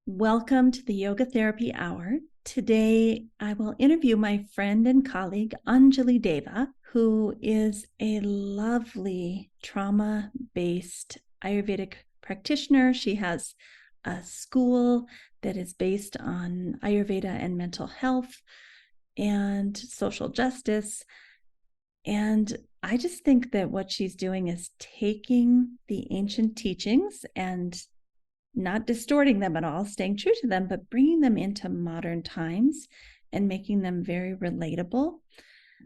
Welcome to the Yoga Therapy Hour. Today, I will interview my friend and colleague, Anjali Deva, who is a lovely trauma-based Ayurvedic practitioner. She has a school that is based on Ayurveda and mental health and social justice. And I just think that what she's doing is taking the ancient teachings and not distorting them at all, staying true to them, but bringing them into modern times and making them very relatable.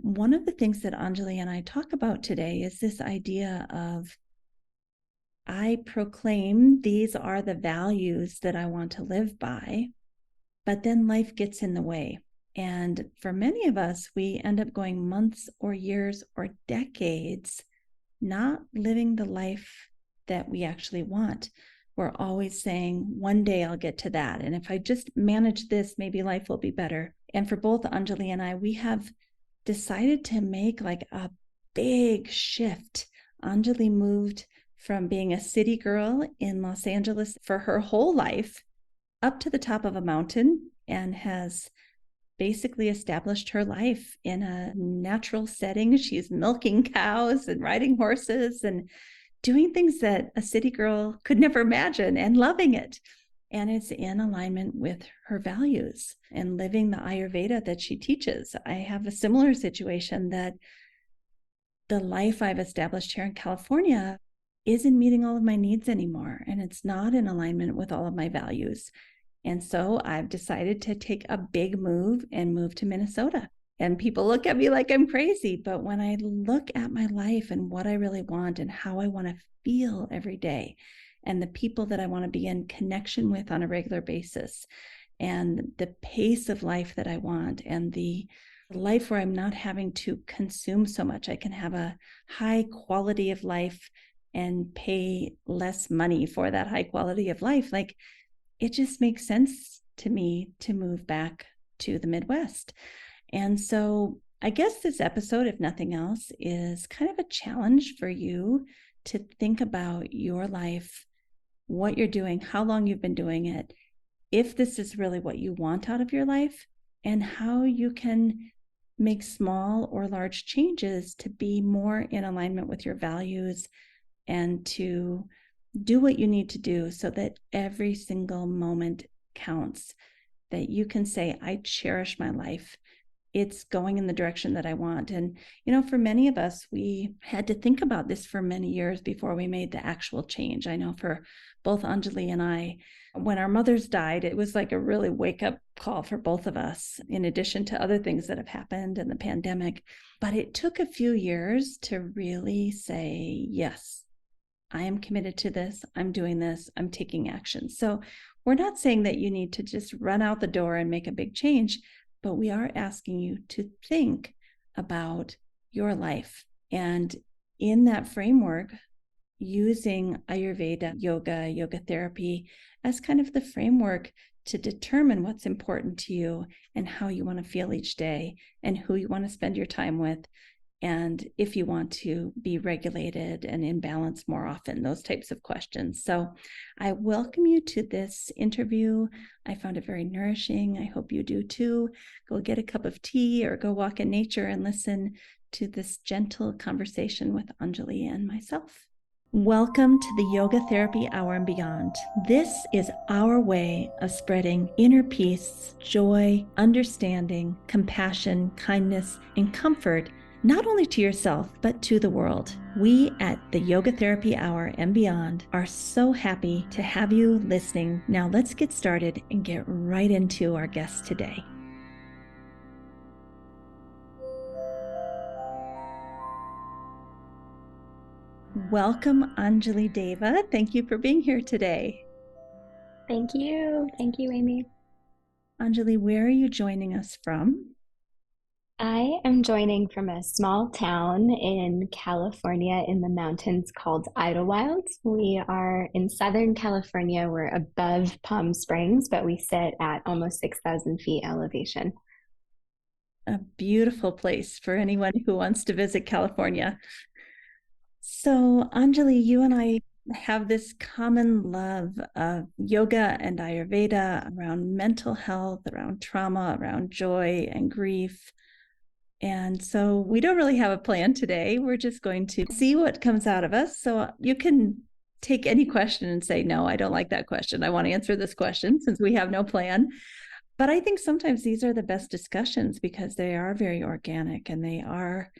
One of the things that Anjali and I talk about today is this idea of I proclaim these are the values that I want to live by, but then life gets in the way. And for many of us, we end up going months or years or decades not living the life that we actually want. We're always saying, one day I'll get to that. And if I just manage this, maybe life will be better. And for both Anjali and I, we have decided to make like a big shift. Anjali moved from being a city girl in Los Angeles for her whole life up to the top of a mountain and has basically established her life in a natural setting. She's milking cows and riding horses and doing things that a city girl could never imagine and loving it. And it's in alignment with her values and living the Ayurveda that she teaches. I have a similar situation that the life I've established here in California isn't meeting all of my needs anymore. And it's not in alignment with all of my values. And so I've decided to take a big move and move to Minnesota. And people look at me like I'm crazy. But when I look at my life and what I really want and how I want to feel every day and the people that I want to be in connection with on a regular basis and the pace of life that I want and the life where I'm not having to consume so much, I can have a high quality of life and pay less money for that high quality of life. Like, it just makes sense to me to move back to the Midwest. And so I guess this episode, if nothing else, is kind of a challenge for you to think about your life, what you're doing, how long you've been doing it, if this is really what you want out of your life, and how you can make small or large changes to be more in alignment with your values and to do what you need to do so that every single moment counts, that you can say, I cherish my life. It's going in the direction that I want. And, for many of us, we had to think about this for many years before we made the actual change. I know for both Anjali and I, when our mothers died, it was like a really wake up call for both of us, in addition to other things that have happened in the pandemic. But it took a few years to really say, yes, I am committed to this. I'm doing this. I'm taking action. So we're not saying that you need to just run out the door and make a big change, but we are asking you to think about your life. And in that framework, using Ayurveda, yoga therapy as kind of the framework to determine what's important to you and how you want to feel each day and who you want to spend your time with. And if you want to be regulated and in balance more often, those types of questions. So I welcome you to this interview. I found it very nourishing. I hope you do too. Go get a cup of tea or go walk in nature and listen to this gentle conversation with Anjali and myself. Welcome to the Yoga Therapy Hour and Beyond. This is our way of spreading inner peace, joy, understanding, compassion, kindness, and comfort, not only to yourself, but to the world. We at the Yoga Therapy Hour and Beyond are so happy to have you listening. Now let's get started and get right into our guest today. Welcome, Anjali Deva. Thank you for being here today. Thank you. Thank you, Amy. Anjali, where are you joining us from? I am joining from a small town in California in the mountains called Idlewild. We are in Southern California. We're above Palm Springs, but we sit at almost 6,000 feet elevation. A beautiful place for anyone who wants to visit California. So, Anjali, you and I have this common love of yoga and Ayurveda around mental health, around trauma, around joy and grief. And so we don't really have a plan today. We're just going to see what comes out of us. So you can take any question and say, no, I don't like that question. I want to answer this question since we have no plan. But I think sometimes these are the best discussions because they are very organic and they are,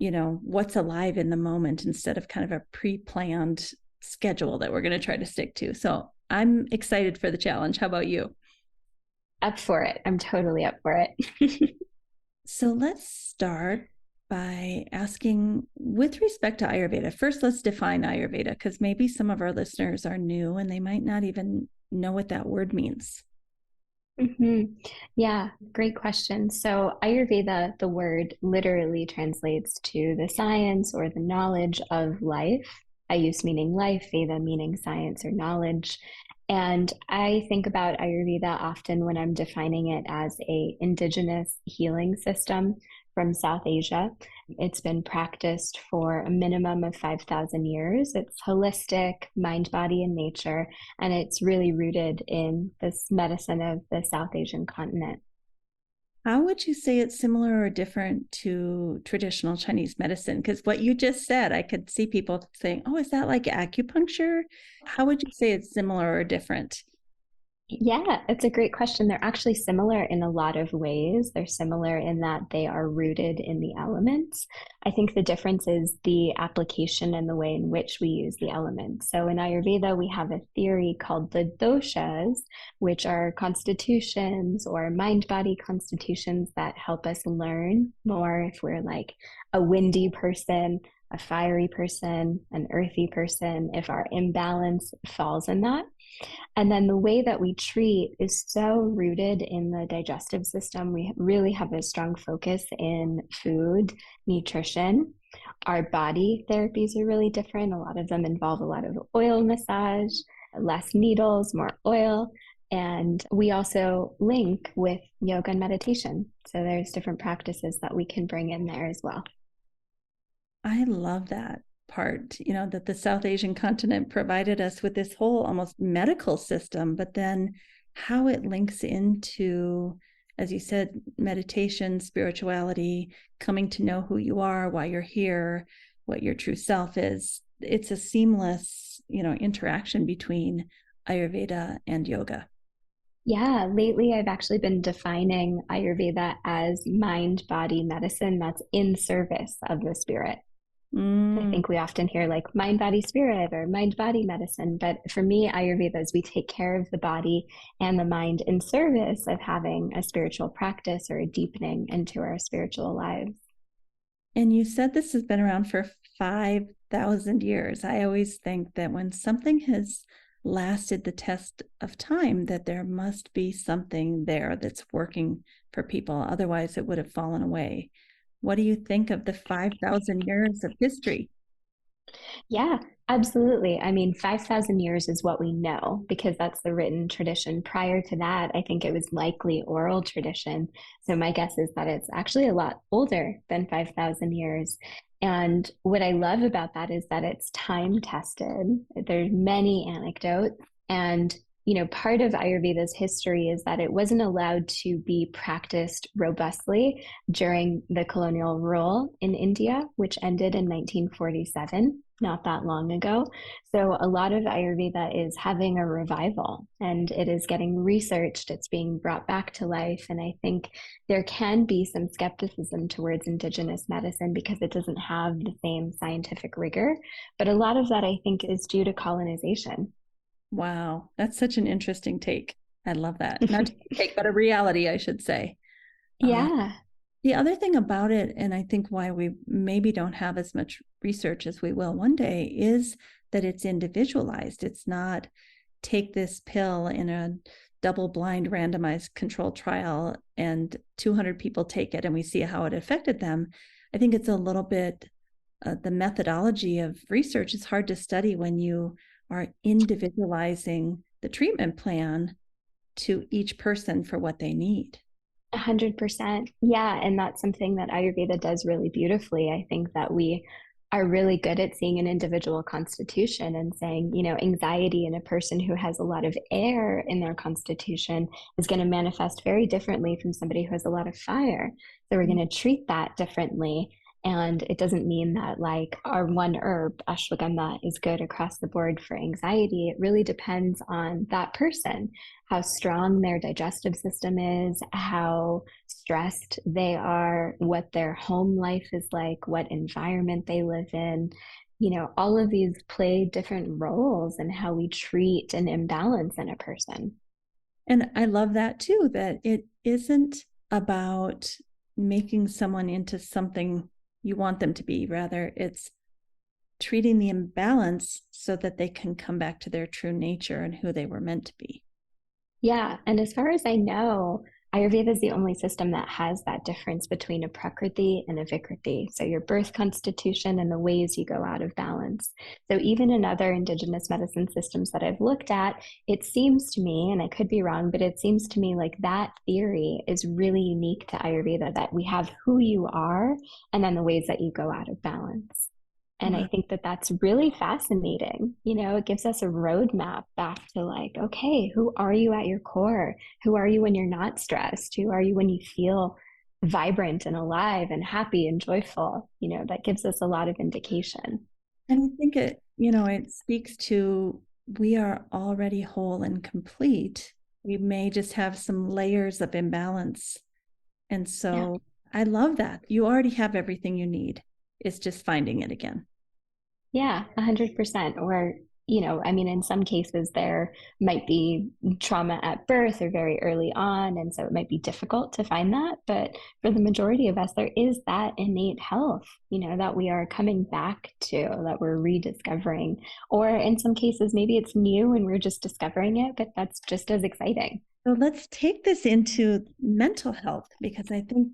what's alive in the moment instead of kind of a pre-planned schedule that we're going to try to stick to. So I'm excited for the challenge. How about you? Up for it. I'm totally up for it. So let's start by asking, with respect to Ayurveda, first let's define Ayurveda because maybe some of our listeners are new and they might not even know what that word means. Yeah, great question. So, Ayurveda, the word literally translates to the science or the knowledge of life. Ayus meaning life, Veda meaning science or knowledge. And I think about Ayurveda often when I'm defining it as a indigenous healing system from South Asia. It's been practiced for a minimum of 5,000 years. It's holistic, mind, body, and nature, and it's really rooted in this medicine of the South Asian continent. How would you say it's similar or different to traditional Chinese medicine? Because what you just said, I could see people saying, oh, is that like acupuncture? How would you say it's similar or different? Yeah, it's a great question. They're actually similar in a lot of ways. They're similar in that they are rooted in the elements. I think the difference is the application and the way in which we use the elements. So in Ayurveda, we have a theory called the doshas, which are constitutions or mind body constitutions that help us learn more if we're like a windy person, a fiery person, an earthy person, if our imbalance falls in that. And then the way that we treat is so rooted in the digestive system. We really have a strong focus in food, nutrition. Our body therapies are really different. A lot of them involve a lot of oil massage, less needles, more oil. And we also link with yoga and meditation. So there's different practices that we can bring in there as well. I love that part, that the South Asian continent provided us with this whole almost medical system, but then how it links into, as you said, meditation, spirituality, coming to know who you are, why you're here, what your true self is. It's a seamless, interaction between Ayurveda and yoga. Yeah, lately I've actually been defining Ayurveda as mind body medicine that's in service of the spirit. I Mm. think we often hear like mind, body, spirit or mind, body medicine. But for me, Ayurveda is we take care of the body and the mind in service of having a spiritual practice or a deepening into our spiritual lives. And you said this has been around for 5,000 years. I always think that when something has lasted the test of time, that there must be something there that's working for people. Otherwise, it would have fallen away. What do you think of the 5,000 years of history? Yeah, absolutely. I mean, 5,000 years is what we know because that's the written tradition. Prior to that, I think it was likely oral tradition. So my guess is that it's actually a lot older than 5,000 years. And what I love about that is that it's time tested. There's many anecdotes and part of Ayurveda's history is that it wasn't allowed to be practiced robustly during the colonial rule in India, which ended in 1947, not that long ago. So a lot of Ayurveda is having a revival and it is getting researched, it's being brought back to life. And I think there can be some skepticism towards indigenous medicine because it doesn't have the same scientific rigor. But a lot of that, I think, is due to colonization. Wow, that's such an interesting take. I love that. Not just a take, but a reality, I should say. Uh, Yeah. the other thing about it, and I think why we maybe don't have as much research as we will one day, is that it's individualized. It's not take this pill in a double-blind randomized controlled trial and 200 people take it and we see how it affected them. I think it's a little bit, the methodology of research is hard to study when you are individualizing the treatment plan to each person for what they need. 100%. Yeah. And that's something that Ayurveda does really beautifully. I think that we are really good at seeing an individual constitution and saying, anxiety in a person who has a lot of air in their constitution is going to manifest very differently from somebody who has a lot of fire. So we're going to treat that differently. And it doesn't mean that like our one herb, ashwagandha, is good across the board for anxiety. It really depends on that person, how strong their digestive system is, how stressed they are, what their home life is like, what environment they live in. All of these play different roles in how we treat an imbalance in a person. And I love that too, that it isn't about making someone into something you want them to be. Rather, it's treating the imbalance so that they can come back to their true nature and who they were meant to be. Yeah. And as far as I know, Ayurveda is the only system that has that difference between a prakriti and a vikriti. So your birth constitution and the ways you go out of balance. So even in other indigenous medicine systems that I've looked at, it seems to me, and I could be wrong, but it seems to me like that theory is really unique to Ayurveda, that we have who you are and then the ways that you go out of balance. And I Wow. think that that's really fascinating. It gives us a roadmap back to like, okay, who are you at your core? Who are you when you're not stressed? Who are you when you feel vibrant and alive and happy and joyful? That gives us a lot of indication. And I think it speaks to we are already whole and complete. We may just have some layers of imbalance. And Yeah. so I love that. You already have everything you need. It's just finding it again. Yeah, 100%. Or, I mean, in some cases, there might be trauma at birth or very early on. And so it might be difficult to find that. But for the majority of us, there is that innate health, that we are coming back to, that we're rediscovering. Or in some cases, maybe it's new and we're just discovering it, but that's just as exciting. So let's take this into mental health because I think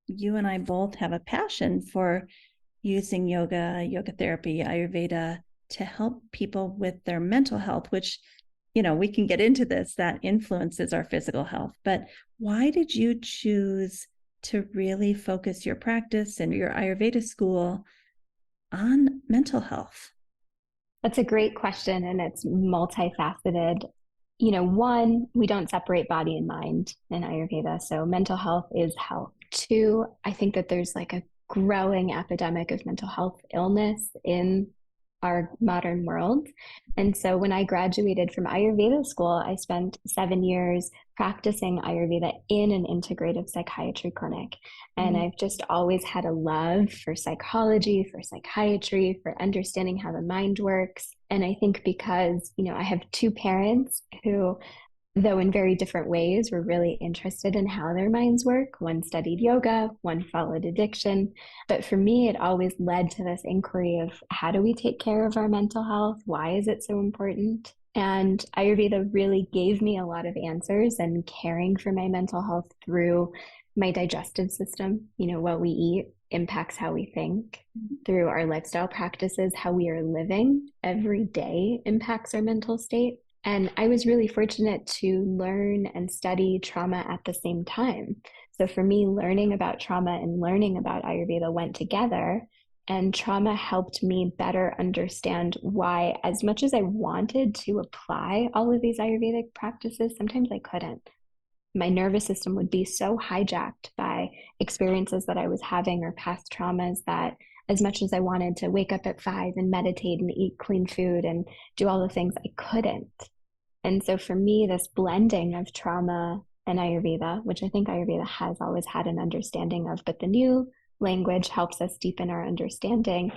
you and I both have a passion for using yoga therapy, Ayurveda to help people with their mental health, which, we can get into this, that influences our physical health. But why did you choose to really focus your practice and your Ayurveda school on mental health? That's a great question, and it's multifaceted. One, we don't separate body and mind in Ayurveda. So mental health is health. Two, I think that there's like a growing epidemic of mental health illness in our modern world. And so when I graduated from Ayurveda school, I spent 7 years practicing Ayurveda in an integrative psychiatry clinic. And I've just always had a love for psychology, for psychiatry, for understanding how the mind works. And I think because, I have two parents who, though in very different ways, were really interested in how their minds work. One studied yoga, one followed addiction. But for me, it always led to this inquiry of how do we take care of our mental health? Why is it so important? And Ayurveda really gave me a lot of answers, and caring for my mental health through my digestive system. What we eat impacts how we think. Through our lifestyle practices, how we are living every day impacts our mental state. And I was really fortunate to learn and study trauma at the same time. So for me, learning about trauma and learning about Ayurveda went together. And trauma helped me better understand why, as much as I wanted to apply all of these Ayurvedic practices, sometimes I couldn't. My nervous system would be so hijacked by experiences that I was having or past traumas that as much as I wanted to wake up at 5 and meditate and eat clean food and do all the things, I couldn't. And so for me, this blending of trauma and Ayurveda, which I think Ayurveda has always had an understanding of, but the new language helps us deepen our understanding,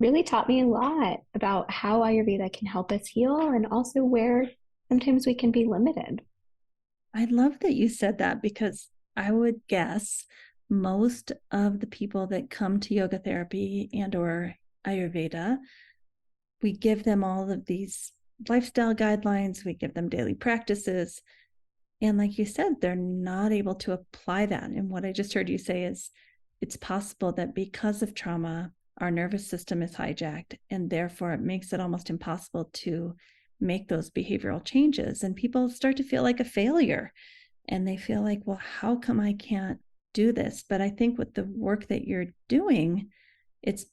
really taught me a lot about how Ayurveda can help us heal and also where sometimes we can be limited. I love that you said that because I would guess most of the people that come to yoga therapy and or Ayurveda, we give them all of these lifestyle guidelines, we give them daily practices. And like you said, they're not able to apply that. And what I just heard you say is it's possible that because of trauma, our nervous system is hijacked, and therefore it makes it almost impossible to make those behavioral changes. And people start to feel like a failure. And they feel like, well, how come I can't do this? But I think with the work that you're doing, it's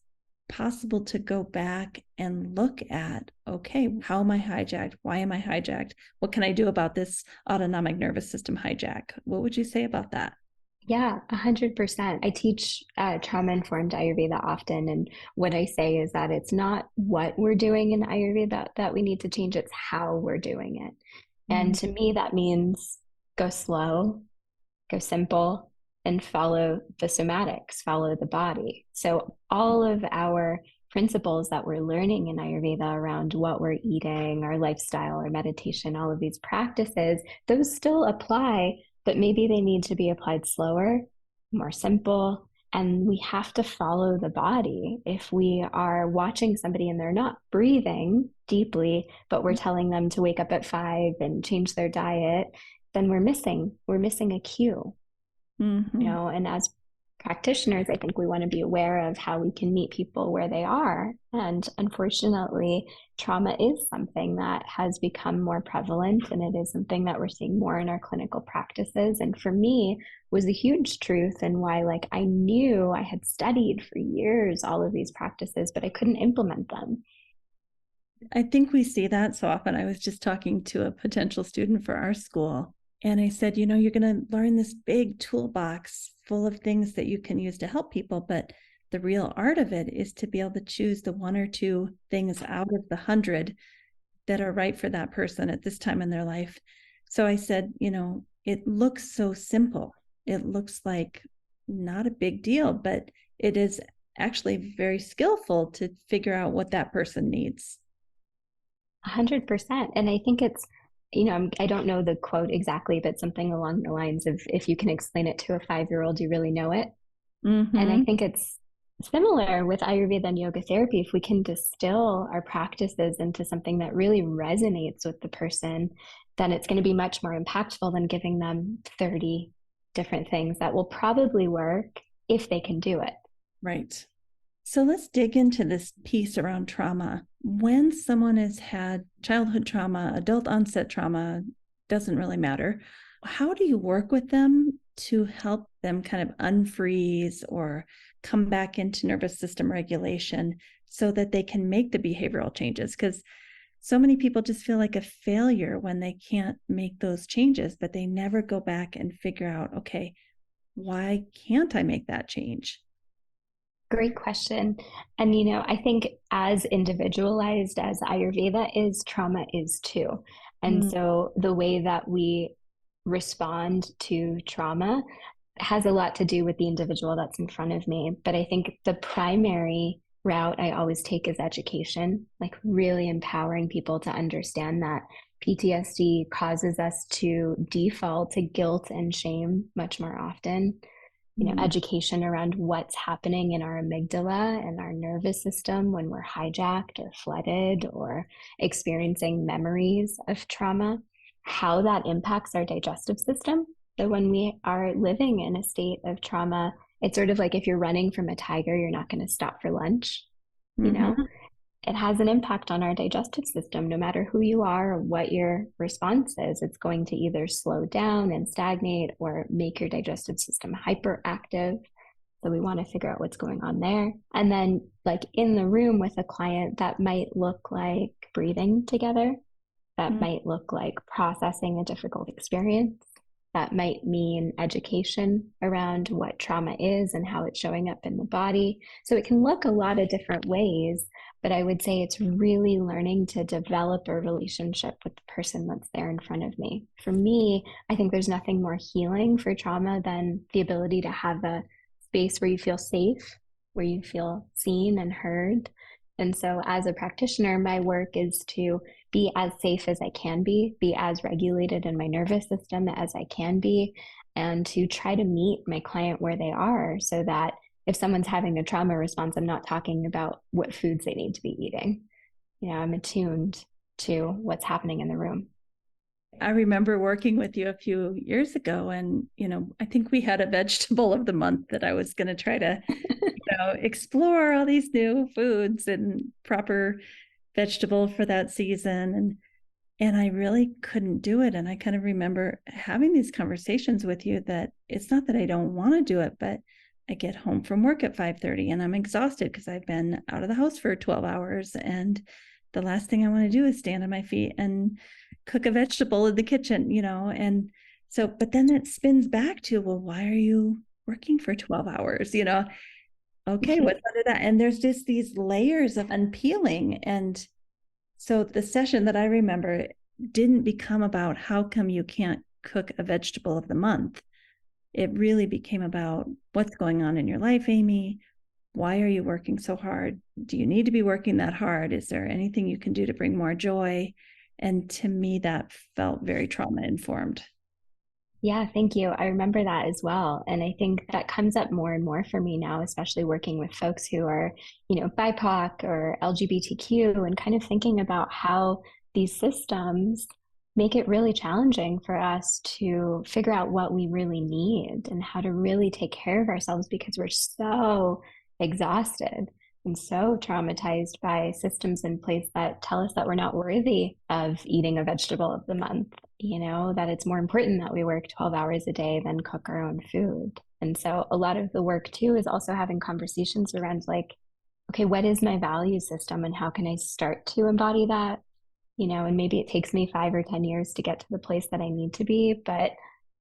possible to go back and look at, okay, how am I hijacked? Why am I hijacked? What can I do about this autonomic nervous system hijack? What would you say about that? Yeah, 100%. I teach trauma-informed Ayurveda often, and what I say is that it's not what we're doing in Ayurveda that we need to change, it's how we're doing it. And Mm. to me, that means go slow, go simple, and follow the somatics, follow the body. So all of our principles that we're learning in Ayurveda around what we're eating, our lifestyle, our meditation, all of these practices, those still apply, but maybe they need to be applied slower, more simple. And we have to follow the body. If we are watching somebody and they're not breathing deeply, but we're telling them to wake up at 5 and change their diet, then we're missing a cue, Mm-hmm. and as practitioners, I think we want to be aware of how we can meet people where they are. And unfortunately, trauma is something that has become more prevalent, and it is something that we're seeing more in our clinical practices. And for me, was a huge truth, and why, like, I knew I had studied for years all of these practices, but I couldn't implement them. I think we see that so often. I was just talking to a potential student for our school, and I said, you're going to learn this big toolbox full of things that you can use to help people. But the real art of it is to be able to choose the one or two things out of the 100 that are right for that person at this time in their life. So I said, it looks so simple. It looks like not a big deal, but it is actually very skillful to figure out what that person needs. 100%. And I think it's, I don't know the quote exactly, but something along the lines of, if you can explain it to a 5-year-old, you really know it. And I Mm-hmm. think it's similar with Ayurveda and yoga therapy. If we can distill our practices into something that really resonates with the person, then it's going to be much more impactful than giving them 30 different things that will probably work if they can do it. Right. So let's dig into this piece around trauma. When someone has had childhood trauma, adult onset trauma, doesn't really matter. How do you work with them to help them kind of unfreeze or come back into nervous system regulation so that they can make the behavioral changes? Because so many people just feel like a failure when they can't make those changes, but they never go back and figure out, okay, why can't I make that change? Great question. And, I think as individualized as Ayurveda is, trauma is too. And Mm. so the way that we respond to trauma has a lot to do with the individual that's in front of me. But I think the primary route I always take is education, like really empowering people to understand that PTSD causes us to default to guilt and shame much more often. Mm. Education around what's happening in our amygdala and our nervous system when we're hijacked or flooded or experiencing memories of trauma, how that impacts our digestive system. So when we are living in a state of trauma, it's sort of like if you're running from a tiger, you're not going to stop for lunch, you know? Mm-hmm. It has an impact on our digestive system. No matter who you are or what your response is, it's going to either slow down and stagnate or make your digestive system hyperactive. So we want to figure out what's going on there. And then, like in the room with a client, that might look like breathing together, that Mm. might look like processing a difficult experience. That might mean education around what trauma is and how it's showing up in the body. So it can look a lot of different ways, but I would say it's really learning to develop a relationship with the person that's there in front of me. For me, I think there's nothing more healing for trauma than the ability to have a space where you feel safe, where you feel seen and heard. And so, as a practitioner, my work is to be as safe as I can be as regulated in my nervous system as I can be, and to try to meet my client where they are so that if someone's having a trauma response, I'm not talking about what foods they need to be eating. I'm attuned to what's happening in the room. I remember working with you a few years ago, and I think we had a vegetable of the month that I was going to try to explore all these new foods and proper vegetable for that season, and I really couldn't do it. And I kind of remember having these conversations with you that it's not that I don't want to do it, but I get home from work at 5:30 and I'm exhausted because I've been out of the house for 12 hours. And the last thing I want to do is stand on my feet and cook a vegetable in the kitchen, And so, but then it spins back to, well, why are you working for 12 hours? Okay, what's under that? And there's just these layers of unpeeling. And so the session that I remember didn't become about how come you can't cook a vegetable of the month. It really became about what's going on in your life, Amy. Why are you working so hard? Do you need to be working that hard? Is there anything you can do to bring more joy? And to me, that felt very trauma informed. Yeah, thank you. I remember that as well. And I think that comes up more and more for me now, especially working with folks who are, BIPOC or LGBTQ and kind of thinking about how these systems make it really challenging for us to figure out what we really need and how to really take care of ourselves because we're so exhausted and so traumatized by systems in place that tell us that we're not worthy of eating a vegetable of the month, that it's more important that we work 12 hours a day than cook our own food. And so a lot of the work too is also having conversations around like, okay, what is my value system and how can I start to embody that? And maybe it takes me 5 or 10 years to get to the place that I need to be, but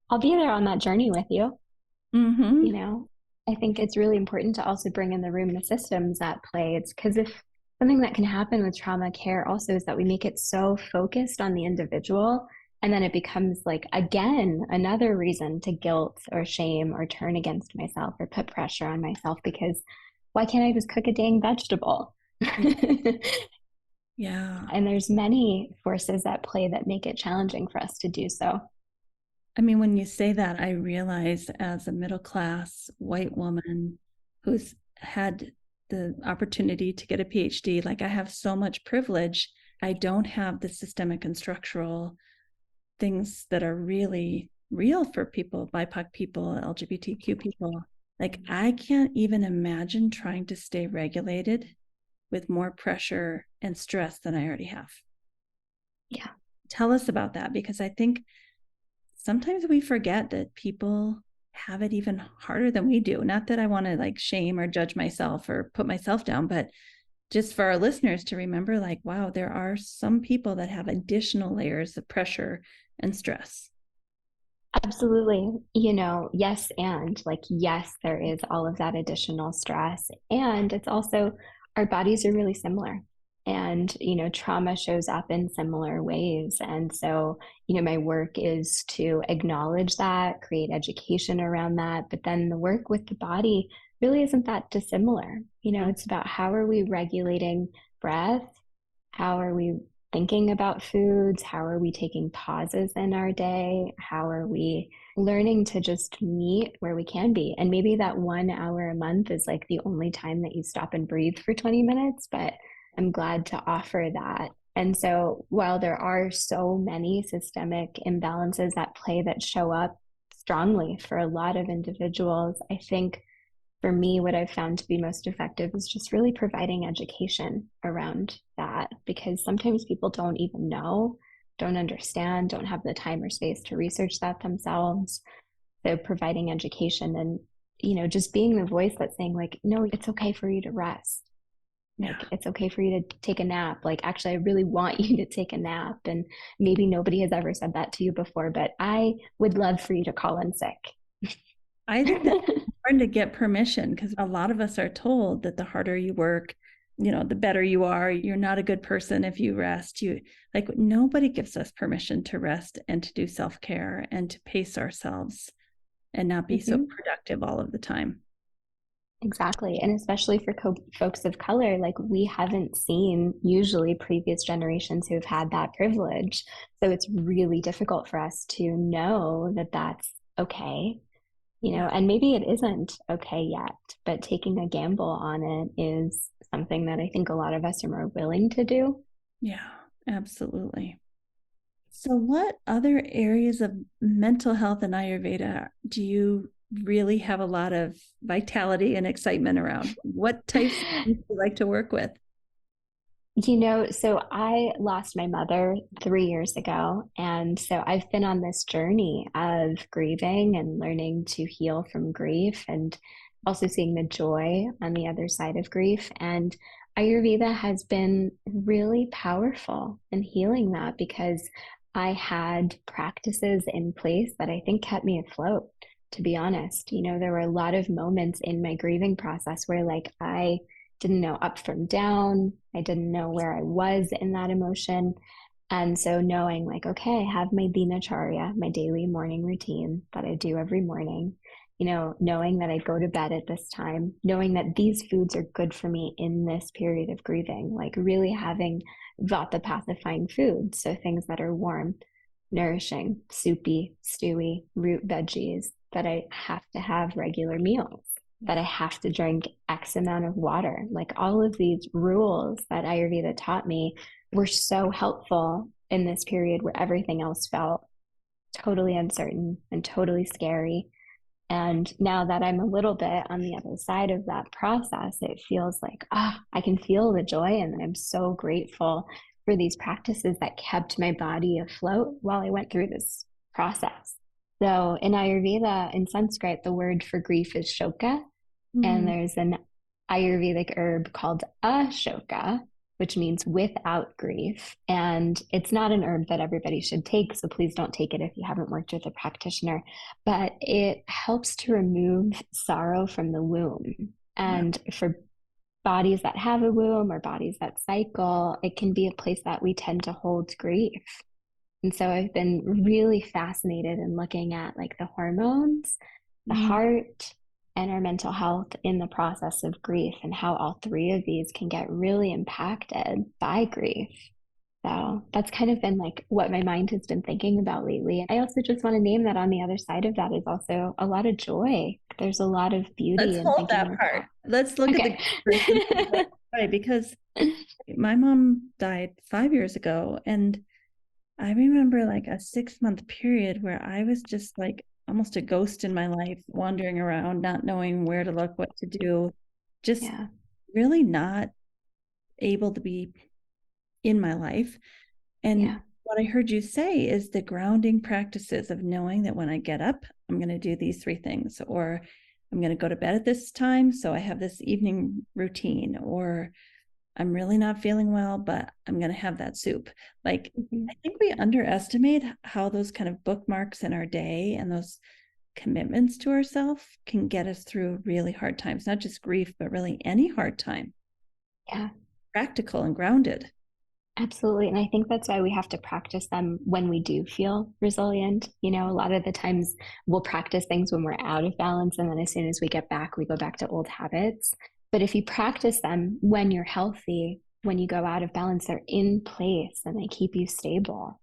I'll be there on that journey with you. Mm-hmm. I think it's really important to also bring in the room the systems at play. It's because if something that can happen with trauma care also is that we make it so focused on the individual, and then it becomes like, again, another reason to guilt or shame or turn against myself or put pressure on myself because why can't I just cook a dang vegetable? Yeah. And there's many forces at play that make it challenging for us to do so. I mean, when you say that, I realize as a middle class white woman who's had the opportunity to get a PhD, like I have so much privilege. I don't have the systemic and structural things that are really real for people, BIPOC people, LGBTQ people. Like I can't even imagine trying to stay regulated with more pressure and stress than I already have. Yeah. Tell us about that, because I think sometimes we forget that people have it even harder than we do. Not that I want to like shame or judge myself or put myself down, but just for our listeners to remember, like, wow, there are some people that have additional layers of pressure and stress. Absolutely. Yes, and like, yes, there is all of that additional stress. And it's also, our bodies are really similar. And, trauma shows up in similar ways. And so, my work is to acknowledge that, create education around that. But then the work with the body really isn't that dissimilar. It's about how are we regulating breath? How are we thinking about foods? How are we taking pauses in our day? How are we learning to just meet where we can be? And maybe that 1 hour a month is like the only time that you stop and breathe for 20 minutes, but I'm glad to offer that. And so while there are so many systemic imbalances at play that show up strongly for a lot of individuals, I think for me, what I've found to be most effective is just really providing education around that because sometimes people don't even know, don't understand, don't have the time or space to research that themselves. So providing education and, just being the voice that's saying like, no, it's okay for you to rest. Yeah. Like, it's okay for you to take a nap. Like, actually, I really want you to take a nap. And maybe nobody has ever said that to you before, but I would love for you to call in sick. I think that's important to get permission because a lot of us are told that the harder you work, the better you are. You're not a good person if you rest. Nobody gives us permission to rest and to do self-care and to pace ourselves and not be so productive all of the time. Exactly. And especially for folks of color, like we haven't seen usually previous generations who've had that privilege. So it's really difficult for us to know that that's okay, and maybe it isn't okay yet, but taking a gamble on it is something that I think a lot of us are more willing to do. Yeah, absolutely. So, what other areas of mental health and Ayurveda do you really have a lot of vitality and excitement around? What types of things do you like to work with? So I lost my mother 3 years ago. And so I've been on this journey of grieving and learning to heal from grief. And also seeing the joy on the other side of grief. And Ayurveda has been really powerful in healing that because I had practices in place that I think kept me afloat, to be honest. There were a lot of moments in my grieving process where like I didn't know up from down. I didn't know where I was in that emotion. And so knowing like, okay, I have my dinacharya, my daily morning routine that I do every morning, knowing that I go to bed at this time, knowing that these foods are good for me in this period of grieving, like really having vata pacifying foods. So things that are warm, nourishing, soupy, stewy, root veggies, that I have to have regular meals, that I have to drink X amount of water. Like all of these rules that Ayurveda taught me were so helpful in this period where everything else felt totally uncertain and totally scary. And now that I'm a little bit on the other side of that process, it feels like, I can feel the joy. And I'm so grateful for these practices that kept my body afloat while I went through this process. So in Ayurveda, in Sanskrit, the word for grief is shoka. And there's an Ayurvedic herb called ashoka, which means without grief. And it's not an herb that everybody should take. So please don't take it if you haven't worked with a practitioner. But it helps to remove sorrow from the womb. And for bodies that have a womb or bodies that cycle, it can be a place that we tend to hold grief. And so I've been really fascinated in looking at like the hormones, the heart, and our mental health in the process of grief and how all three of these can get really impacted by grief. So that's kind of been like what my mind has been thinking about lately. I also just want to name that on the other side of that is also a lot of joy. There's a lot of beauty Let's in hold thinking that part. about. Let's look at the right, because my mom died 5 years ago, and I remember like a 6-month period where I was just like almost a ghost in my life, wandering around, not knowing where to look, what to do, just really not able to be in my life. And what I heard you say is the grounding practices of knowing that when I get up, I'm going to do these 3 things, or I'm going to go to bed at this time, so I have this evening routine, or I'm really not feeling well, but I'm going to have that soup. Like, I think we underestimate how those kind of bookmarks in our day and those commitments to ourselves can get us through really hard times, not just grief, but really any hard time. Yeah. Practical and grounded. Absolutely. And I think that's why we have to practice them when we do feel resilient. A lot of the times we'll practice things when we're out of balance. And then as soon as we get back, we go back to old habits. But if you practice them when you're healthy, when you go out of balance, they're in place and they keep you stable.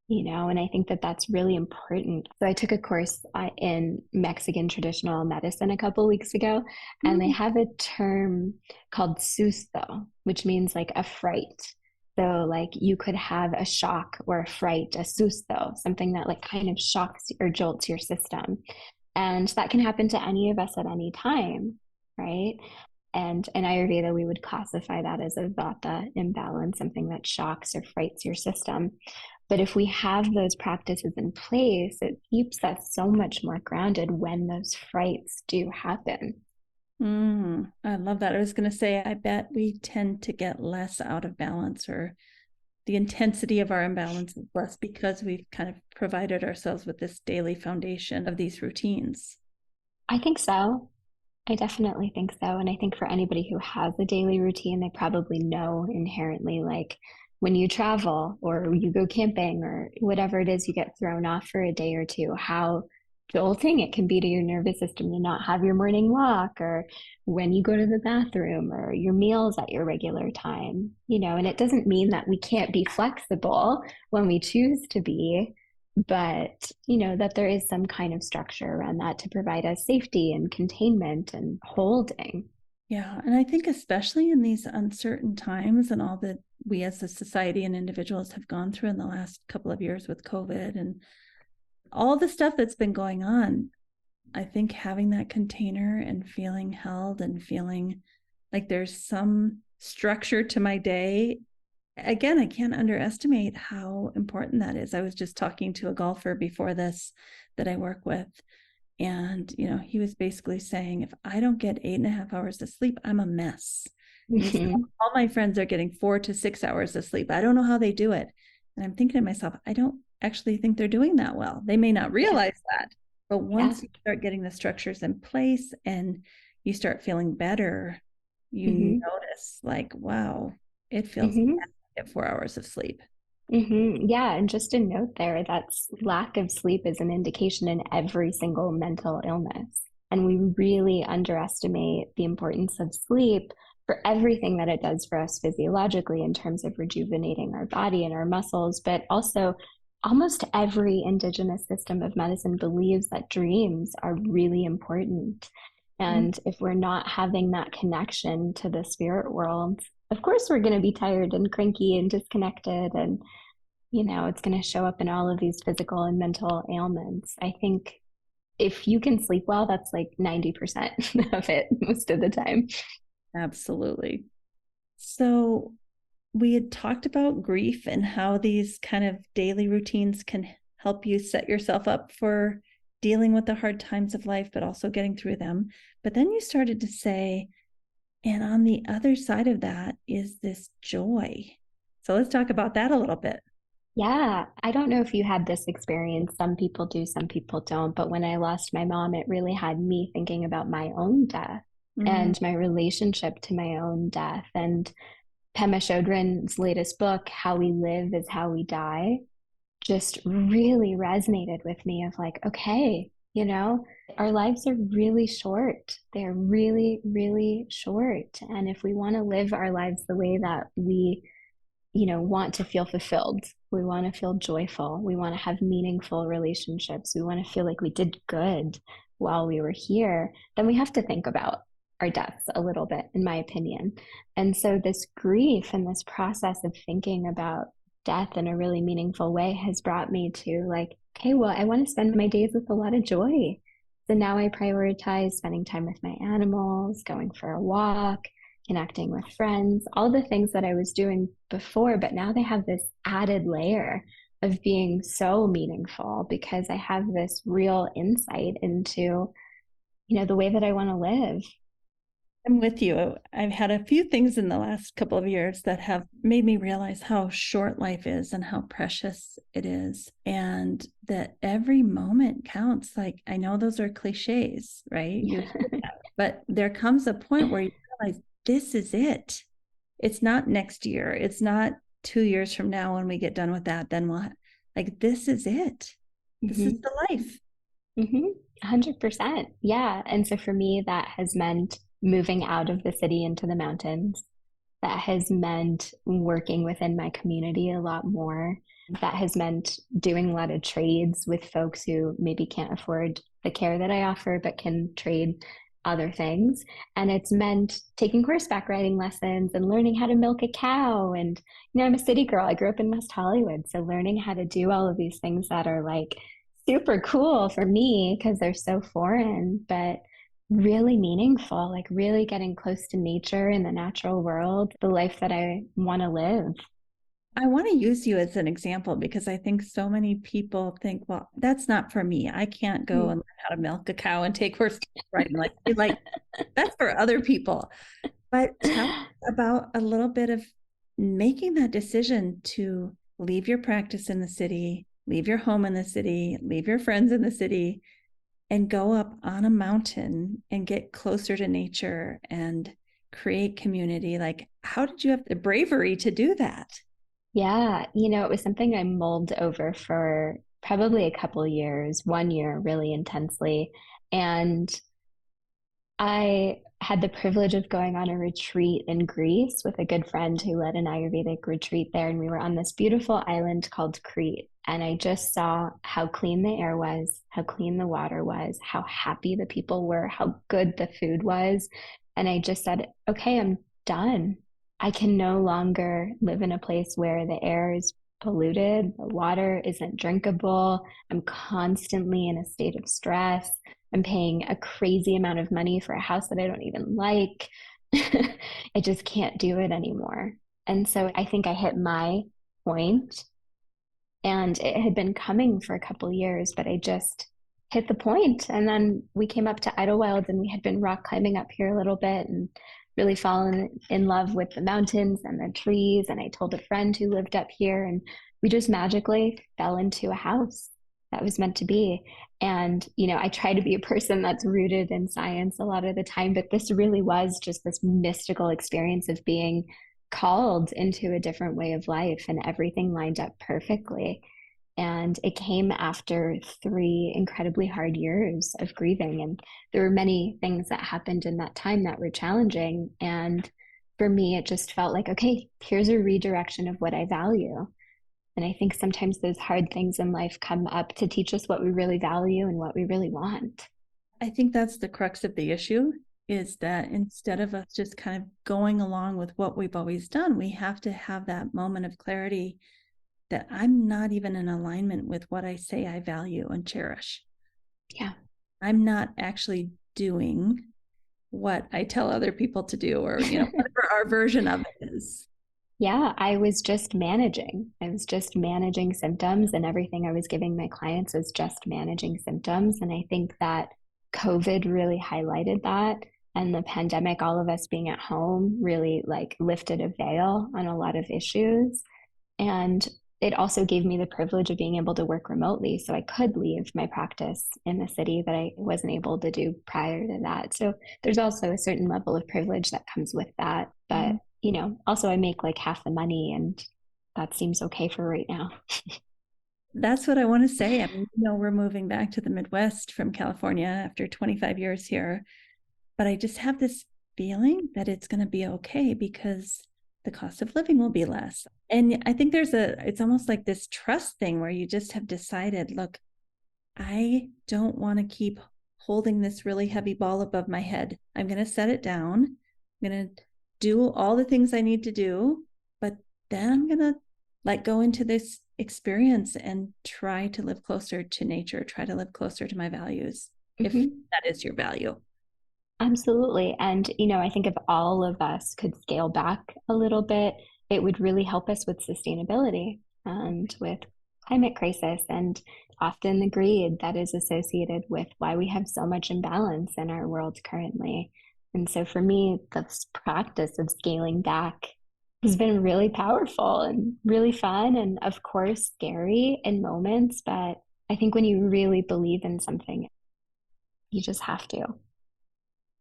And I think that that's really important. So I took a course in Mexican traditional medicine a couple of weeks ago, and they have a term called susto, which means like a fright. So like you could have a shock or a fright, a susto, something that like kind of shocks or jolts your system. And that can happen to any of us at any time, right? And in Ayurveda, we would classify that as a vata imbalance, something that shocks or frights your system. But if we have those practices in place, it keeps us so much more grounded when those frights do happen. I love that. I was going to say, I bet we tend to get less out of balance, or the intensity of our imbalance is less because we've kind of provided ourselves with this daily foundation of these routines. I think so. I definitely think so. And I think for anybody who has a daily routine, they probably know inherently, like when you travel or you go camping or whatever it is, you get thrown off for a day or two, how jolting it can be to your nervous system to not have your morning walk, or when you go to the bathroom, or your meals at your regular time, and it doesn't mean that we can't be flexible when we choose to be, but that there is some kind of structure around that to provide us safety and containment and holding. Yeah. And I think especially in these uncertain times and all that we as a society and individuals have gone through in the last couple of years with COVID and all the stuff that's been going on, I think having that container and feeling held and feeling like there's some structure to my day, again, I can't underestimate how important that is. I was just talking to a golfer before this that I work with, And, he was basically saying, if I don't get 8.5 hours of sleep, I'm a mess. And he said, all my friends are getting 4 to 6 hours of sleep. I don't know how they do it. And I'm thinking to myself, I don't actually think they're doing that well. They may not realize that, but once you start getting the structures in place and you start feeling better, you notice like, wow, it feels bad to get 4 hours of sleep. Yeah, and just a note there, that's lack of sleep is an indication in every single mental illness. And we really underestimate the importance of sleep for everything that it does for us physiologically in terms of rejuvenating our body and our muscles, but also almost every indigenous system of medicine believes that dreams are really important. And if we're not having that connection to the spirit world, of course we're going to be tired and cranky and disconnected, and it's going to show up in all of these physical and mental ailments. I think if you can sleep well, that's like 90% of it most of the time. Absolutely. So we had talked about grief and how these kind of daily routines can help you set yourself up for dealing with the hard times of life, but also getting through them. But then you started to say, and on the other side of that is this joy. So let's talk about that a little bit. Yeah, I don't know if you had this experience. Some people do, some people don't. But when I lost my mom, it really had me thinking about my own death and my relationship to my own death. And Pema Chodron's latest book, How We Live is How We Die, just really resonated with me of like, okay, our lives are really short. They're really, really short. And if we want to live our lives the way that we want to feel fulfilled. We want to feel joyful. We want to have meaningful relationships. We want to feel like we did good while we were here. Then we have to think about our deaths a little bit, in my opinion. And so this grief and this process of thinking about death in a really meaningful way has brought me to like, okay, well, I want to spend my days with a lot of joy. So now I prioritize spending time with my animals, going for a walk, connecting with friends, all the things that I was doing before, but now they have this added layer of being so meaningful because I have this real insight into, the way that I want to live. I'm with you. I've had a few things in the last couple of years that have made me realize how short life is and how precious it is, and that every moment counts. Like, I know those are cliches, right? But there comes a point where you realize this is it. It's not next year. It's not 2 years from now when we get done with that. Then we'll this is it. This is the life. 100%. Yeah. And so for me, that has meant moving out of the city into the mountains. That has meant working within my community a lot more. That has meant doing a lot of trades with folks who maybe can't afford the care that I offer, but can trade other things. And it's meant taking horseback riding lessons and learning how to milk a cow. And, I'm a city girl. I grew up in West Hollywood. So learning how to do all of these things that are like super cool for me because they're so foreign, but really meaningful, like really getting close to nature and the natural world, the life that I want to live. I want to use you as an example because I think so many people think, well, that's not for me. I can't go and learn how to milk a cow and take horse riding. Like that's for other people. But tell us about a little bit of making that decision to leave your practice in the city, leave your home in the city, leave your friends in the city, and go up on a mountain and get closer to nature and create community. Like, how did you have the bravery to do that? Yeah, it was something I mulled over for probably a couple of years, 1 year really intensely. And I had the privilege of going on a retreat in Greece with a good friend who led an Ayurvedic retreat there. And we were on this beautiful island called Crete. And I just saw how clean the air was, how clean the water was, how happy the people were, how good the food was. And I just said, okay, I'm done. I can no longer live in a place where the air is polluted, the water isn't drinkable. I'm constantly in a state of stress. I'm paying a crazy amount of money for a house that I don't even like. I just can't do it anymore. And so I think I hit my point, and it had been coming for a couple of years, but I just hit the point. And then we came up to Idlewild and we had been rock climbing up here a little bit and really fallen in love with the mountains and the trees. And I told a friend who lived up here, and we just magically fell into a house that was meant to be. And, I try to be a person that's rooted in science a lot of the time, but this really was just this mystical experience of being called into a different way of life, and everything lined up perfectly. And it came after 3 incredibly hard years of grieving. And there were many things that happened in that time that were challenging. And for me, it just felt like, okay, here's a redirection of what I value. And I think sometimes those hard things in life come up to teach us what we really value and what we really want. I think that's the crux of the issue, is that instead of us just kind of going along with what we've always done, we have to have that moment of clarity that I'm not even in alignment with what I say I value and cherish. Yeah. I'm not actually doing what I tell other people to do, or, whatever our version of it is. Yeah, I was just managing. I was just managing symptoms, and everything I was giving my clients was just managing symptoms. And I think that COVID really highlighted that. And the pandemic, all of us being at home, really like lifted a veil on a lot of issues. And it also gave me the privilege of being able to work remotely. So I could leave my practice in the city that I wasn't able to do prior to that. So there's also a certain level of privilege that comes with that. But, also I make like half the money, and that seems okay for right now. That's what I want to say. I mean, we're moving back to the Midwest from California after 25 years here, but I just have this feeling that it's going to be okay because the cost of living will be less. And I think it's almost like this trust thing where you just have decided, look, I don't want to keep holding this really heavy ball above my head. I'm going to set it down. I'm going to do all the things I need to do, but then I'm going to let go into this experience and try to live closer to nature, try to live closer to my values, if that is your value. Absolutely. And, I think if all of us could scale back a little bit, it would really help us with sustainability and with climate crisis, and often the greed that is associated with why we have so much imbalance in our world currently. And so for me, this practice of scaling back has been really powerful and really fun, and of course scary in moments. But I think when you really believe in something, you just have to.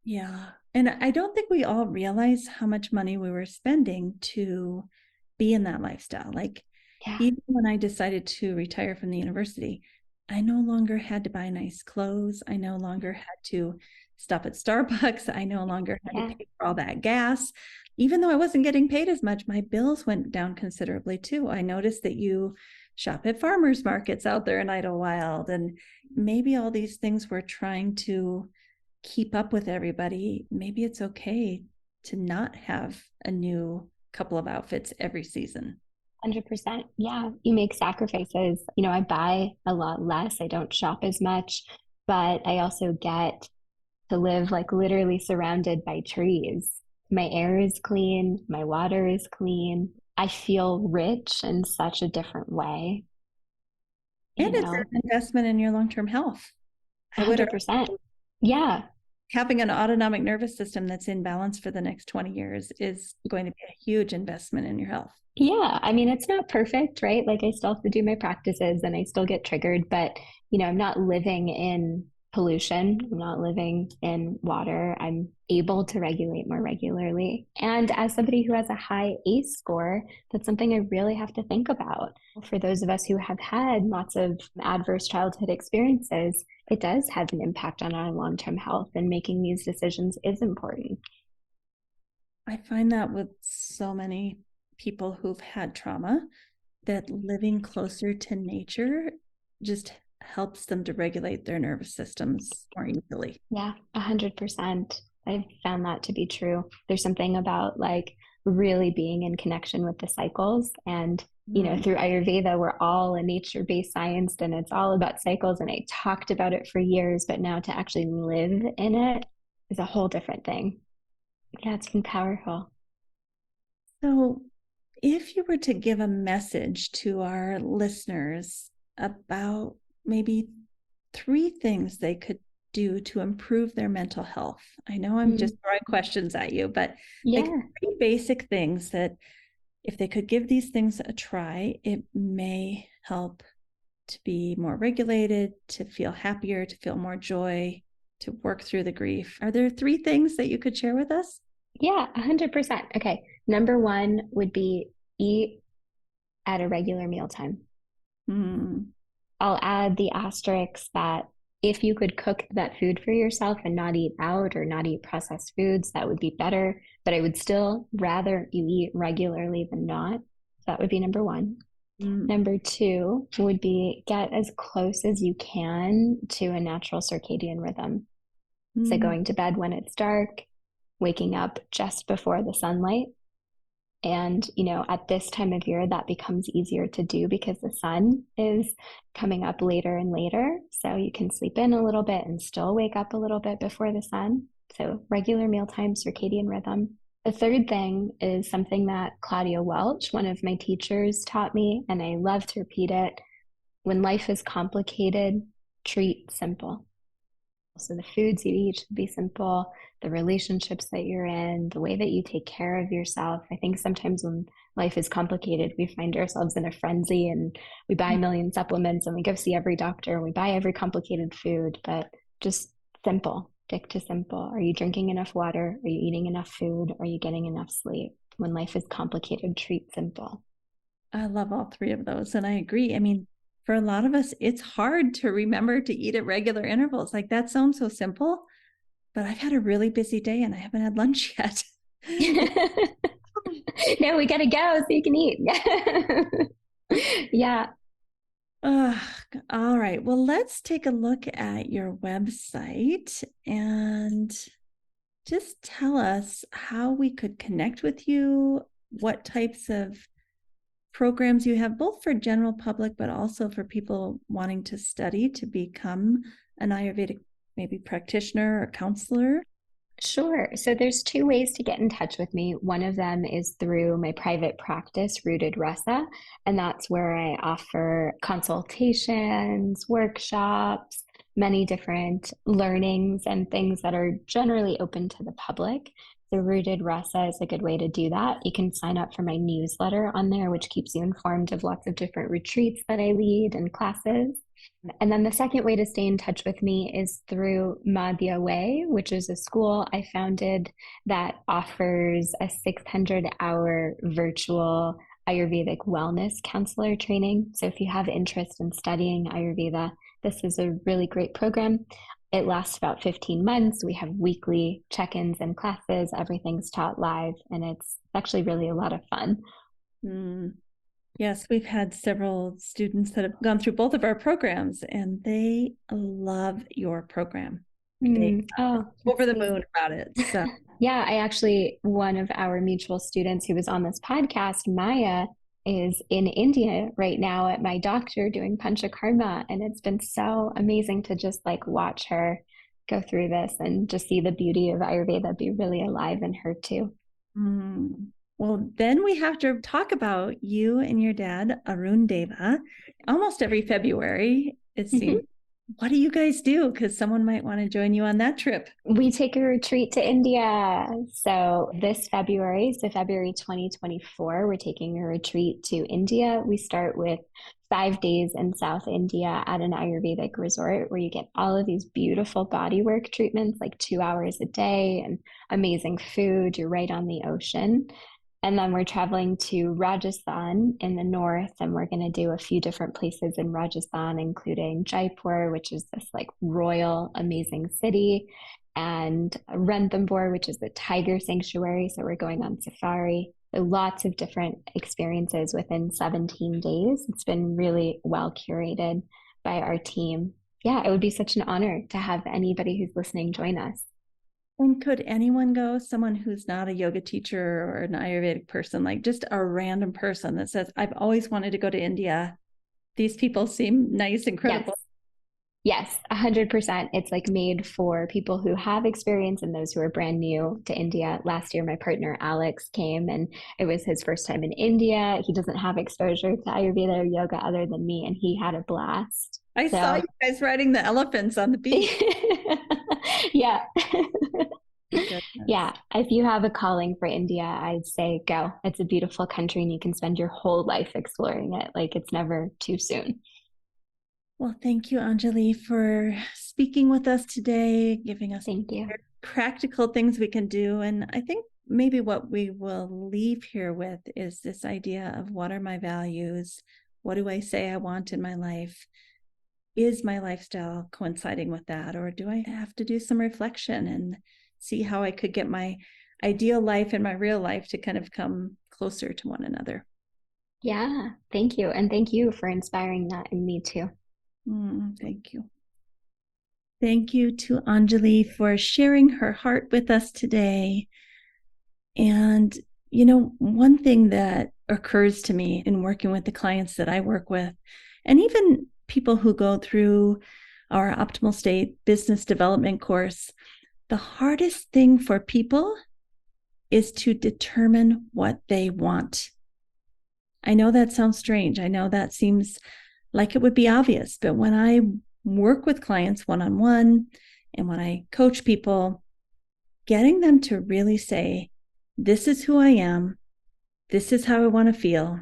Yeah. And I don't think we all realize how much money we were spending to be in that lifestyle. Like, Yeah. even when I decided to retire from the university, I no longer had to buy nice clothes. I no longer had to stop at Starbucks. I no longer had to pay for all that gas. Even though I wasn't getting paid as much, my bills went down considerably too. I noticed that you shop at farmers markets out there in Idlewild, and maybe all these things we're trying to keep up with everybody. Maybe it's okay to not have a new couple of outfits every season. 100%. Yeah, you make sacrifices. I buy a lot less. I don't shop as much, but I also get to live like literally surrounded by trees. My air is clean, my water is clean. I feel rich in such a different way, And it's an investment in your long-term health. I would 100%. Yeah. Having an autonomic nervous system that's in balance for the next 20 years is going to be a huge investment in your health. Yeah, I mean, it's not perfect, right? Like I still have to do my practices and I still get triggered, but I'm not living in pollution. I'm not living in water. I'm able to regulate more regularly. And as somebody who has a high ACE score, that's something I really have to think about. For those of us who have had lots of adverse childhood experiences, it does have an impact on our long-term health, and making these decisions is important. I find that with so many people who've had trauma, that living closer to nature just helps them to regulate their nervous systems more easily. Yeah, 100%. I've found that to be true. There's something about like really being in connection with the cycles. And, through Ayurveda, we're all a nature-based science and it's all about cycles. And I talked about it for years, but now to actually live in it is a whole different thing. Yeah, it's been powerful. So, if you were to give a message to our listeners about maybe 3 things they could do to improve their mental health? I know I'm just throwing questions at you, but like Yeah. 3 basic things that if they could give these things a try, it may help to be more regulated, to feel happier, to feel more joy, to work through the grief. Are there 3 things that you could share with us? Yeah, 100%. Okay. Number one would be eat at a regular mealtime. Mm. I'll add the asterisk that if you could cook that food for yourself and not eat out or not eat processed foods, that would be better. But I would still rather you eat regularly than not. That would be number one. Mm. Number two would be get as close as you can to a natural circadian rhythm. So Mm. going to bed when it's dark, waking up just before the sunlight. And, at this time of year, that becomes easier to do because the sun is coming up later and later. So you can sleep in a little bit and still wake up a little bit before the sun. So regular mealtime, circadian rhythm. The third thing is something that Claudia Welch, one of my teachers, taught me, and I love to repeat it. When life is complicated, treat simple. So the foods you eat should be simple, the relationships that you're in, the way that you take care of yourself. I think sometimes when life is complicated, we find ourselves in a frenzy and we buy a million supplements and we go see every doctor and we buy every complicated food, but just simple, stick to simple. Are you drinking enough water? Are you eating enough food? Are you getting enough sleep? When life is complicated, treat simple. I love all 3 of those. And I agree. I mean, for a lot of us, it's hard to remember to eat at regular intervals. Like that sounds so simple, but I've had a really busy day and I haven't had lunch yet. No, we gotta go so you can eat. Yeah. Ugh, all right. Well, let's take a look at your website and just tell us how we could connect with you, what types of programs you have, both for general public, but also for people wanting to study to become an Ayurvedic maybe practitioner or counselor. Sure. So there's 2 ways to get in touch with me. One of them is through my private practice, Rooted Rasa, and that's where I offer consultations, workshops, many different learnings and things that are generally open to the public. The Rooted Rasa is a good way to do that. You can sign up for my newsletter on there, which keeps you informed of lots of different retreats that I lead and classes. And then the second way to stay in touch with me is through Madhya Way, which is a school I founded that offers a 600-hour virtual Ayurvedic wellness counselor training. So if you have interest in studying Ayurveda, this is a really great program. It lasts about 15 months. We have weekly check-ins and classes. Everything's taught live, and it's actually really a lot of fun. Mm. Yes, we've had several students that have gone through both of our programs and they love your program. They Oh, over the sweet. moon about it. So Yeah, one of our mutual students who was on this podcast, Maya, is in India right now at my doctor doing panchakarma. And it's been so amazing to just like watch her go through this and just see the beauty of Ayurveda be really alive in her too. Well, then we have to talk about you and your dad, Arun Deva, almost every February, it seems. What do you guys do? Because someone might want to join you on that trip. We take a retreat to India. So this February, so February 2024, we're taking a retreat to India. We start with 5 days in South India at an Ayurvedic resort where you get all of these beautiful bodywork treatments, like 2 hours a day and amazing food. You're right on the ocean. And then we're traveling to Rajasthan in the north, and we're going to do a few different places in Rajasthan, including Jaipur, which is this like royal, amazing city, and Ranthambore, which is the tiger sanctuary. So we're going on safari. So lots of different experiences within 17 days. It's been really well curated by our team. Yeah, it would be such an honor to have anybody who's listening join us. And could anyone go? Someone who's not a yoga teacher or an Ayurvedic person, like just a random person that says, I've always wanted to go to India. These people seem nice and credible. Yes. Yes, 100%. It's like made for people who have experience and those who are brand new to India. Last year, my partner Alex came and it was his first time in India. He doesn't have exposure to Ayurveda or yoga other than me, and he had a blast. I saw So, you guys riding the elephants on the beach. yeah. Goodness. Yeah. If you have a calling for India, I'd say go. It's a beautiful country and you can spend your whole life exploring it. Like it's never too soon. Well, thank you, Anjali, for speaking with us today, giving us Thank you. practical things we can do. And I think maybe what we will leave here with is this idea of what are my values? What do I say I want in my life? Is my lifestyle coinciding with that? Or do I have to do some reflection and see how I could get my ideal life and my real life to kind of come closer to one another? Yeah. Thank you. And thank you for inspiring that in me too. Thank you. Thank you to Anjali for sharing her heart with us today. And, one thing that occurs to me in working with the clients that I work with, and even people who go through our Optimal State business development course, the hardest thing for people is to determine what they want. I know that sounds strange. I know that seems like it would be obvious, but when I work with clients one-on-one and when I coach people, getting them to really say, this is who I am, this is how I want to feel,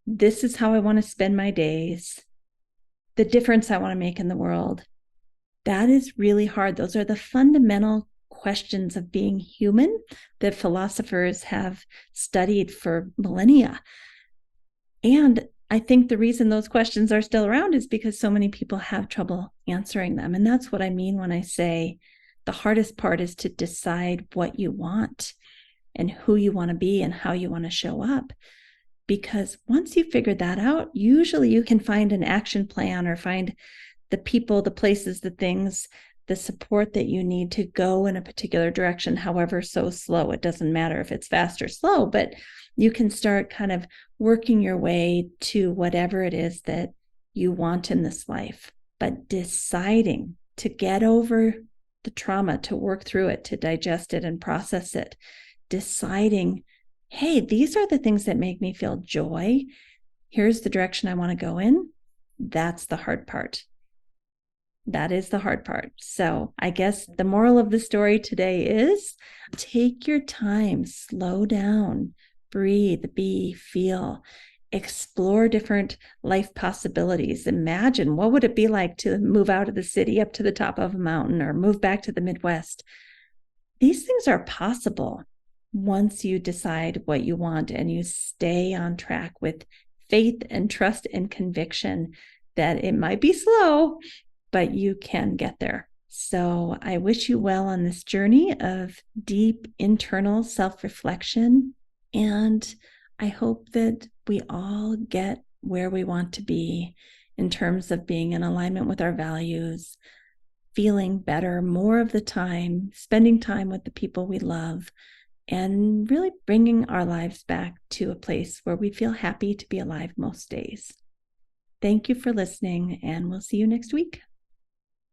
this is how I want to spend my days, the difference I want to make in the world, that is really hard. Those are the fundamental questions of being human that philosophers have studied for millennia. And I think the reason those questions are still around is because so many people have trouble answering them. And that's what I mean when I say the hardest part is to decide what you want and who you want to be and how you want to show up. Because once you figure that out, usually you can find an action plan or find the people, the places, the things, the support that you need to go in a particular direction, however so slow. It doesn't matter if it's fast or slow, but you can start kind of working your way to whatever it is that you want in this life. But deciding to get over the trauma, to work through it, to digest it and process it, deciding, hey, these are the things that make me feel joy. Here's the direction I want to go in. That's the hard part. That is the hard part. So I guess the moral of the story today is take your time, slow down, breathe, be, feel, explore different life possibilities. Imagine what would it be like to move out of the city up to the top of a mountain or move back to the Midwest. These things are possible once you decide what you want and you stay on track with faith and trust and conviction that it might be slow, but you can get there. So I wish you well on this journey of deep internal self-reflection. And I hope that we all get where we want to be in terms of being in alignment with our values, feeling better more of the time, spending time with the people we love, and really bringing our lives back to a place where we feel happy to be alive most days. Thank you for listening, and we'll see you next week.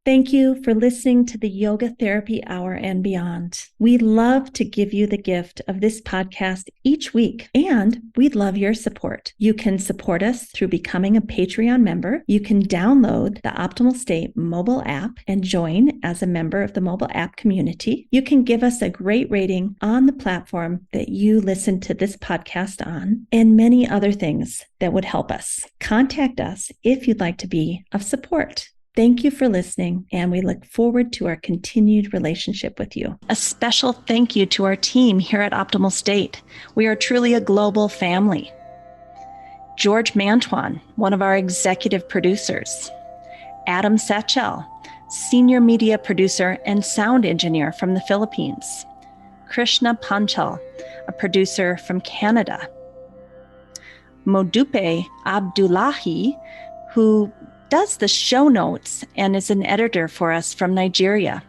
Thank you for listening to the Yoga Therapy Hour and beyond. We love to give you the gift of this podcast each week, and we'd love your support. You can support us through becoming a Patreon member. You can download the Optimal State mobile app and join as a member of the mobile app community. You can give us a great rating on the platform that you listen to this podcast on, and many other things that would help us. Contact us if you'd like to be of support. Thank you for listening, and we look forward to our continued relationship with you. A special thank you to our team here at Optimal State. We are truly a global family. George Mantuan, one of our executive producers. Adam Satchel, senior media producer and sound engineer from the Philippines. Krishna Panchal, a producer from Canada. Modupe Abdullahi, who does the show notes and is an editor for us from Nigeria.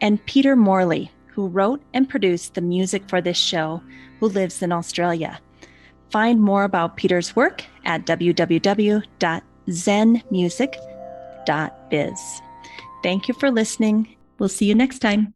And Peter Morley, who wrote and produced the music for this show, who lives in Australia. Find more about Peter's work at www.zenmusic.biz. Thank you for listening. We'll see you next time.